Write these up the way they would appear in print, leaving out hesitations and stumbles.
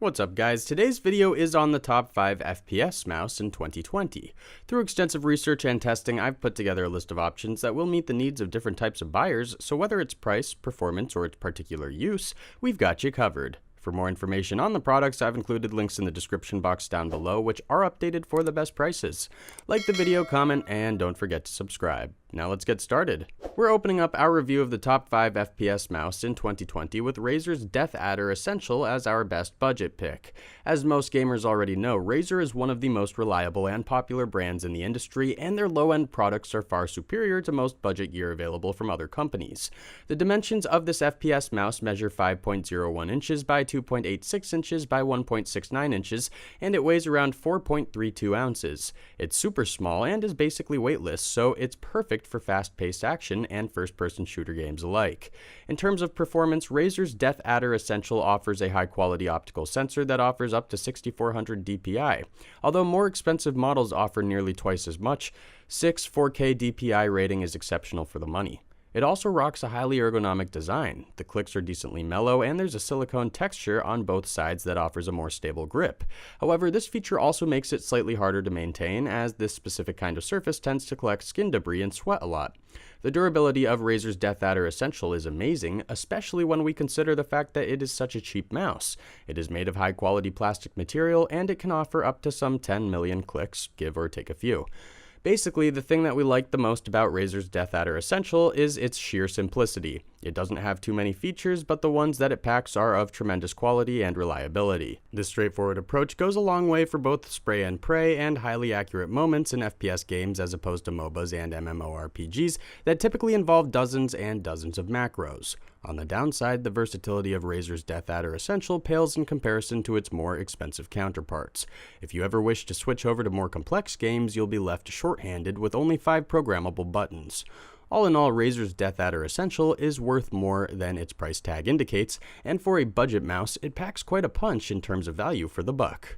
What's up guys, today's video is on the top 5 FPS mouse in 2020. Through extensive research and testing, I've put together a list of options that will meet the needs of different types of buyers, so whether it's price, performance, or its particular use, we've got you covered. For more information on the products, I've included links in the description box down below, which are updated for the best prices. Like the video, comment, and don't forget to subscribe. Now let's get started. We're opening up our review of the top 5 FPS mouse in 2020 with Razer's DeathAdder Essential as our best budget pick. As most gamers already know, Razer is one of the most reliable and popular brands in the industry, and their low-end products are far superior to most budget gear available from other companies. The dimensions of this FPS mouse measure 5.01 inches by 2.86 inches by 1.69 inches, and it weighs around 4.32 ounces. It's super small and is basically weightless, so it's perfect for fast-paced action and first-person shooter games alike. In terms of performance, Razer's DeathAdder Essential offers a high-quality optical sensor that offers up to 6400 dpi. Although more expensive models offer nearly twice as much, 4K dpi rating is exceptional for the money. It also rocks a highly ergonomic design. The clicks are decently mellow, and there's a silicone texture on both sides that offers a more stable grip. However, this feature also makes it slightly harder to maintain, as this specific kind of surface tends to collect skin debris and sweat a lot. The durability of Razer's DeathAdder Essential is amazing, especially when we consider the fact that it is such a cheap mouse. It is made of high-quality plastic material, and it can offer up to some 10 million clicks, give or take a few. Basically, the thing that we like the most about Razer's DeathAdder Essential is its sheer simplicity. It doesn't have too many features, but the ones that it packs are of tremendous quality and reliability. This straightforward approach goes a long way for both spray and pray and highly accurate moments in FPS games as opposed to MOBAs and MMORPGs that typically involve dozens and dozens of macros. On the downside, the versatility of Razer's DeathAdder Essential pales in comparison to its more expensive counterparts. If you ever wish to switch over to more complex games, you'll be left short-handed with only 5 programmable buttons. All in all, Razer's DeathAdder Essential is worth more than its price tag indicates, and for a budget mouse, it packs quite a punch in terms of value for the buck.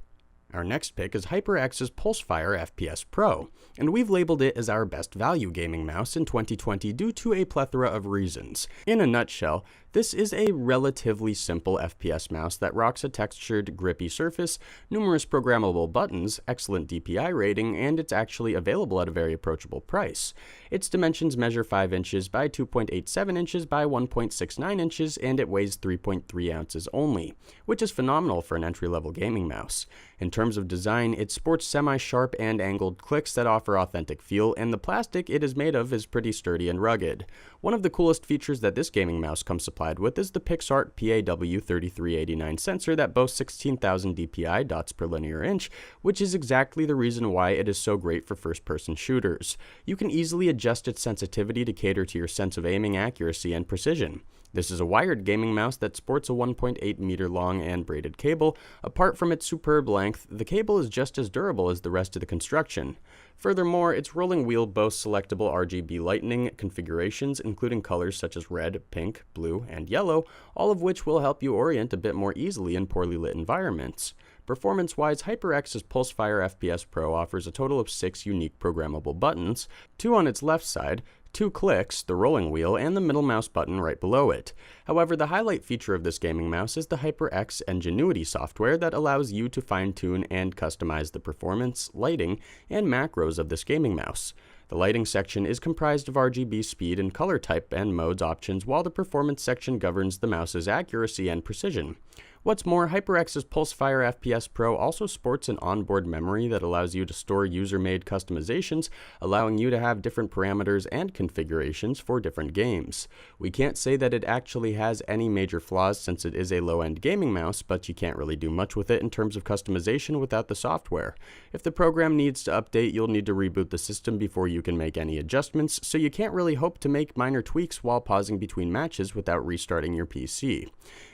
Our next pick is HyperX's Pulsefire FPS Pro, and we've labeled it as our best value gaming mouse in 2020 due to a plethora of reasons. In a nutshell, this is a relatively simple FPS mouse that rocks a textured, grippy surface, numerous programmable buttons, excellent DPI rating, and it's actually available at a very approachable price. Its dimensions measure 5 inches by 2.87 inches by 1.69 inches, and it weighs 3.3 ounces only, which is phenomenal for an entry-level gaming mouse. In terms of design, it sports semi-sharp and angled clicks that offer authentic feel, and the plastic it is made of is pretty sturdy and rugged. One of the coolest features that this gaming mouse comes supplied with is the PixArt PAW3389 sensor that boasts 16,000 dpi dots per linear inch, which is exactly the reason why it is so great for first-person shooters. You can easily adjust its sensitivity to cater to your sense of aiming accuracy and precision. This is a wired gaming mouse that sports a 1.8 meter long and braided cable. Apart from its superb length, the cable is just as durable as the rest of the construction. Furthermore, its rolling wheel boasts selectable RGB lighting configurations, including colors such as red, pink, blue, and yellow, all of which will help you orient a bit more easily in poorly lit environments. Performance-wise, HyperX's Pulsefire FPS Pro offers a total of 6 unique programmable buttons, 2 on its left side, 2 clicks, the rolling wheel, and the middle mouse button right below it. However, the highlight feature of this gaming mouse is the HyperX Ingenuity software that allows you to fine-tune and customize the performance, lighting, and macros of this gaming mouse. The lighting section is comprised of RGB speed and color type and modes options, while the performance section governs the mouse's accuracy and precision. What's more, HyperX's Pulsefire FPS Pro also sports an onboard memory that allows you to store user-made customizations, allowing you to have different parameters and configurations for different games. We can't say that it actually has any major flaws since it is a low-end gaming mouse, but you can't really do much with it in terms of customization without the software. If the program needs to update, you'll need to reboot the system before you can make any adjustments, so you can't really hope to make minor tweaks while pausing between matches without restarting your PC.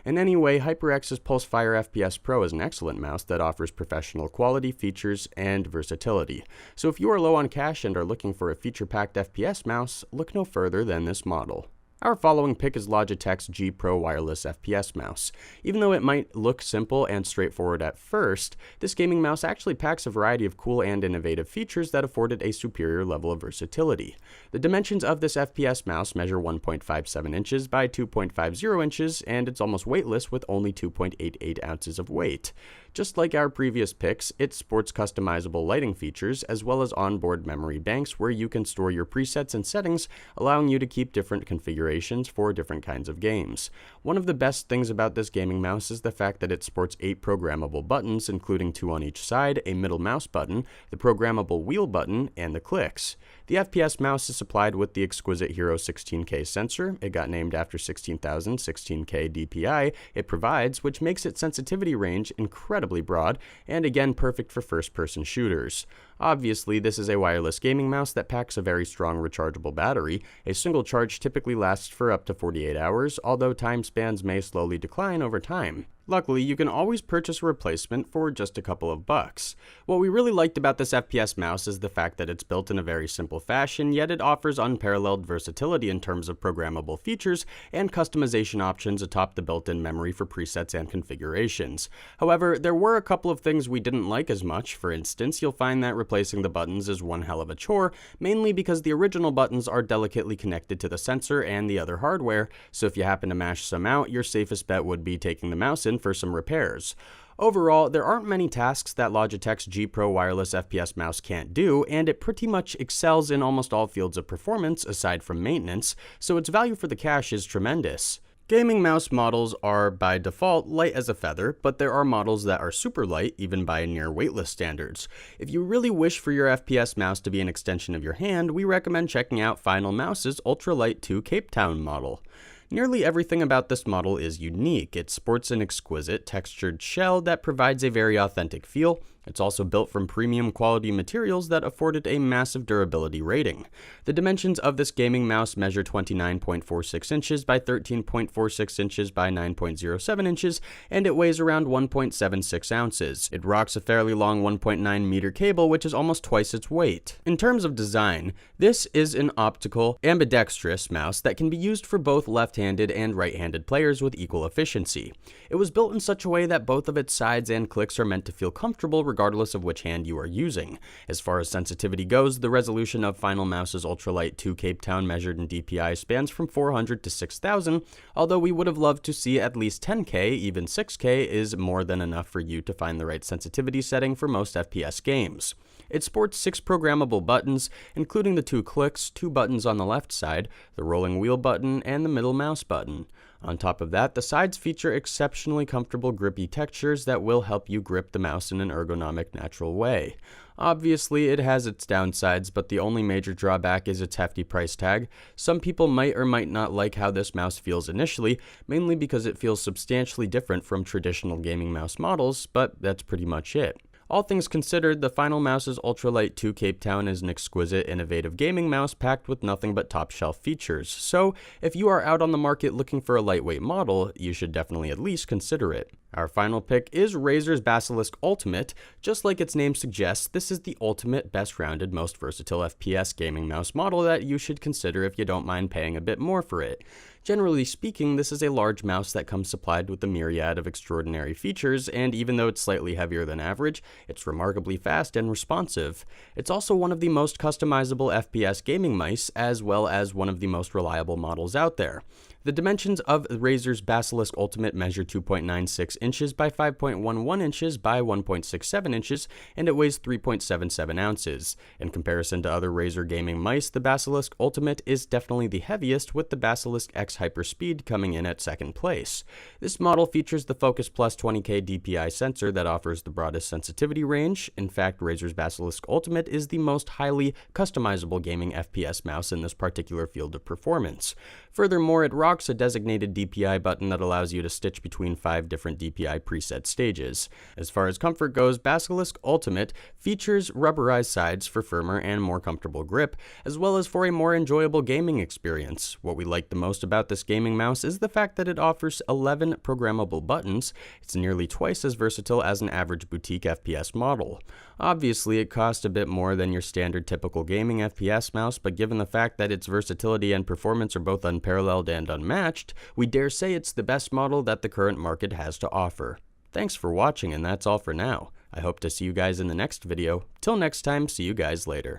And anyway, HyperX's Pulsefire FPS Pro is an excellent mouse that offers professional quality, features, and versatility. So if you are low on cash and are looking for a feature-packed FPS mouse, look no further than this model. Our following pick is Logitech's G Pro Wireless FPS mouse. Even though it might look simple and straightforward at first, this gaming mouse actually packs a variety of cool and innovative features that afford it a superior level of versatility. The dimensions of this FPS mouse measure 1.57 inches by 2.50 inches, and it's almost weightless with only 2.88 ounces of weight. Just like our previous picks, it sports customizable lighting features as well as onboard memory banks where you can store your presets and settings, allowing you to keep different configurations for different kinds of games. One of the best things about this gaming mouse is the fact that it sports 8 programmable buttons, including 2 on each side, a middle mouse button, the programmable wheel button, and the clicks. The FPS mouse is supplied with the exquisite Hero 16K sensor. It got named after 16,000 16K DPI it provides, which makes its sensitivity range incredibly broad, and again perfect for first-person shooters. Obviously, this is a wireless gaming mouse that packs a very strong rechargeable battery. A single charge typically lasts for up to 48 hours, although time spans may slowly decline over time. Luckily, you can always purchase a replacement for just a couple of bucks. What we really liked about this FPS mouse is the fact that it's built in a very simple fashion, yet it offers unparalleled versatility in terms of programmable features and customization options atop the built-in memory for presets and configurations. However, there were a couple of things we didn't like as much. For instance, you'll find that replacing the buttons is one hell of a chore, mainly because the original buttons are delicately connected to the sensor and the other hardware, so if you happen to mash some out, your safest bet would be taking the mouse in for some repairs. Overall, there aren't many tasks that Logitech's G Pro Wireless FPS mouse can't do, and it pretty much excels in almost all fields of performance aside from maintenance, so its value for the cash is tremendous. Gaming mouse models are, by default, light as a feather, but there are models that are super light, even by near weightless standards. If you really wish for your FPS mouse to be an extension of your hand, we recommend checking out FinalMouse's Ultralight 2 Cape Town model. Nearly everything about this model is unique. It sports an exquisite textured shell that provides a very authentic feel. It's also built from premium quality materials that afford it a massive durability rating. The dimensions of this gaming mouse measure 29.46 inches by 13.46 inches by 9.07 inches, and it weighs around 1.76 ounces. It rocks a fairly long 1.9 meter cable, which is almost twice its weight. In terms of design, this is an optical, ambidextrous mouse that can be used for both left-handed and right-handed players with equal efficiency. It was built in such a way that both of its sides and clicks are meant to feel comfortable regardless of which hand you are using. As far as sensitivity goes, the resolution of FinalMouse's Ultralight 2 Cape Town measured in DPI spans from 400 to 6000, although we would have loved to see at least 10K, even 6K is more than enough for you to find the right sensitivity setting for most FPS games. It sports 6 programmable buttons, including the 2 clicks, 2 buttons on the left side, the rolling wheel button, and the middle mouse button. On top of that, the sides feature exceptionally comfortable grippy textures that will help you grip the mouse in an ergonomic, natural way. Obviously, it has its downsides, but the only major drawback is its hefty price tag. Some people might or might not like how this mouse feels initially, mainly because it feels substantially different from traditional gaming mouse models, but that's pretty much it. All things considered, the FinalMouse's Ultralight 2 Cape Town is an exquisite, innovative gaming mouse packed with nothing but top-shelf features. So, if you are out on the market looking for a lightweight model, you should definitely at least consider it. Our final pick is Razer's Basilisk Ultimate. Just like its name suggests, this is the ultimate, best-rounded, most versatile FPS gaming mouse model that you should consider if you don't mind paying a bit more for it. Generally speaking, this is a large mouse that comes supplied with a myriad of extraordinary features, and even though it's slightly heavier than average, it's remarkably fast and responsive. It's also one of the most customizable FPS gaming mice, as well as one of the most reliable models out there. The dimensions of Razer's Basilisk Ultimate measure 2.96 inches by 5.11 inches by 1.67 inches, and it weighs 3.77 ounces. In comparison to other Razer gaming mice, the Basilisk Ultimate is definitely the heaviest, with the Basilisk X Hyperspeed coming in at second place. This model features the Focus Plus 20K DPI sensor that offers the broadest sensitivity range. In fact, Razer's Basilisk Ultimate is the most highly customizable gaming FPS mouse in this particular field of performance. Furthermore, it rocks a designated DPI button that allows you to stitch between 5 different DPI preset stages. As far as comfort goes, Basilisk Ultimate features rubberized sides for firmer and more comfortable grip, as well as for a more enjoyable gaming experience. What we like the most about about this gaming mouse is the fact that it offers 11 programmable buttons. It's nearly twice as versatile as an average boutique FPS model. Obviously, it costs a bit more than your standard typical gaming FPS mouse, but given the fact that its versatility and performance are both unparalleled and unmatched, we dare say it's the best model that the current market has to offer. Thanks for watching, and that's all for now. I hope to see you guys in the next video. Till next time, see you guys later.